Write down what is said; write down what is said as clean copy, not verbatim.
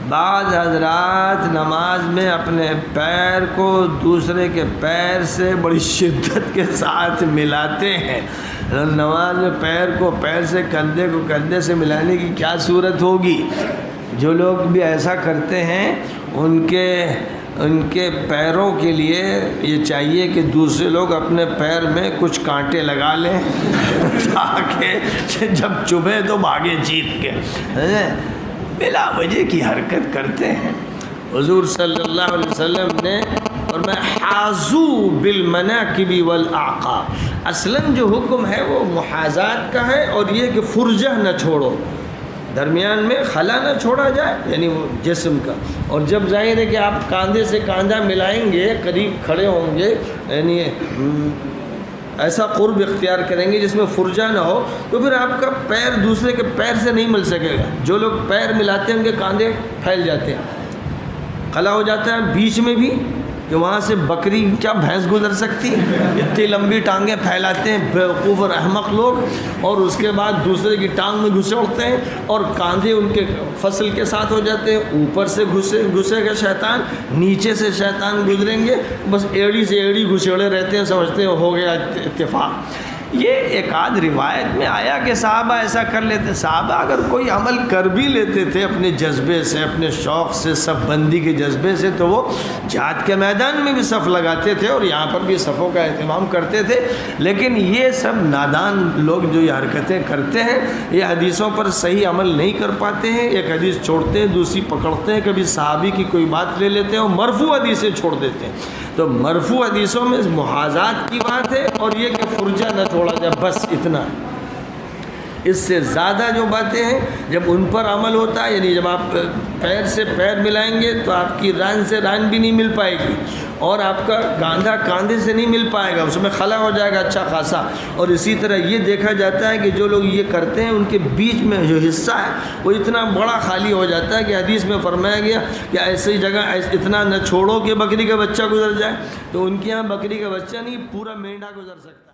بعض حضرات نماز میں اپنے پیر کو دوسرے کے پیر سے بڑی شدت کے ساتھ ملاتے ہیں۔ نماز میں پیر کو پیر سے، کندھے کو کندھے سے ملانے کی کیا صورت ہوگی؟ جو لوگ بھی ایسا کرتے ہیں ان کے پیروں کے لیے یہ چاہیے کہ دوسرے لوگ اپنے پیر میں کچھ کانٹے لگا لیں تاکہ جب چبھے تو بھاگے جیت کے۔ بلا وجہ کی حرکت کرتے ہیں۔ حضور صلی اللہ علیہ وسلم نے فرمایا حاذو بالمناکب والاعقاب، اصلاً جو حکم ہے وہ محاذات کا ہے، اور یہ کہ فرجہ نہ چھوڑو، درمیان میں خلا نہ چھوڑا جائے، یعنی وہ جسم کا۔ اور جب ظاہر ہے کہ آپ کاندھے سے کاندھا ملائیں گے، قریب کھڑے ہوں گے، یعنی ایسا قرب اختیار کریں گے جس میں فرجہ نہ ہو، تو پھر آپ کا پیر دوسرے کے پیر سے نہیں مل سکے گا۔ جو لوگ پیر ملاتے ہیں ان کے کاندھے پھیل جاتے ہیں، خلا ہو جاتا ہے بیچ میں بھی، کہ وہاں سے بکری کیا بھینس گزر سکتی، اتنی لمبی ٹانگیں پھیلاتے ہیں بیوقوف اور احمق لوگ، اور اس کے بعد دوسرے کی ٹانگ میں گھسوڑتے ہیں، اور کاندھے ان کے فصل کے ساتھ ہو جاتے ہیں۔ اوپر سے گھسے گا شیطان، نیچے سے شیطان گزریں گے، بس ایڑی سے ایڑی گھسوڑے رہتے ہیں، سمجھتے ہیں ہو گیا اتفاق۔ یہ ایک آدھ روایت میں آیا کہ صحابہ ایسا کر لیتے۔ صحابہ اگر کوئی عمل کر بھی لیتے تھے اپنے جذبے سے، اپنے شوق سے، صف بندی کے جذبے سے، تو وہ جہاد کے میدان میں بھی صف لگاتے تھے اور یہاں پر بھی صفوں کا اہتمام کرتے تھے۔ لیکن یہ سب نادان لوگ جو یہ حرکتیں کرتے ہیں، یہ حدیثوں پر صحیح عمل نہیں کر پاتے ہیں، ایک حدیث چھوڑتے ہیں دوسری پکڑتے ہیں، کبھی صحابی کی کوئی بات لے لیتے ہیں اور مرفوع حدیثیں چھوڑ دیتے ہیں۔ تو مرفوع حدیثوں میں محاذات کی بات ہے، اور یہ کہ فرجہ نہ چھوڑا جائے، بس اتنا۔ اس سے زیادہ جو باتیں ہیں جب ان پر عمل ہوتا ہے، یعنی جب آپ پیر سے پیر ملائیں گے تو آپ کی ران سے ران بھی نہیں مل پائے گی، اور آپ کا کاندھا کاندھے سے نہیں مل پائے گا، اس میں خلا ہو جائے گا اچھا خاصا۔ اور اسی طرح یہ دیکھا جاتا ہے کہ جو لوگ یہ کرتے ہیں ان کے بیچ میں جو حصہ ہے وہ اتنا بڑا خالی ہو جاتا ہے کہ حدیث میں فرمایا گیا کہ ایسی جگہ اتنا نہ چھوڑو کہ بکری کا بچہ گزر جائے۔ تو ان کے یہاں بکری کا بچہ نہیں، پورا مینڈا گزر سکتا ہے۔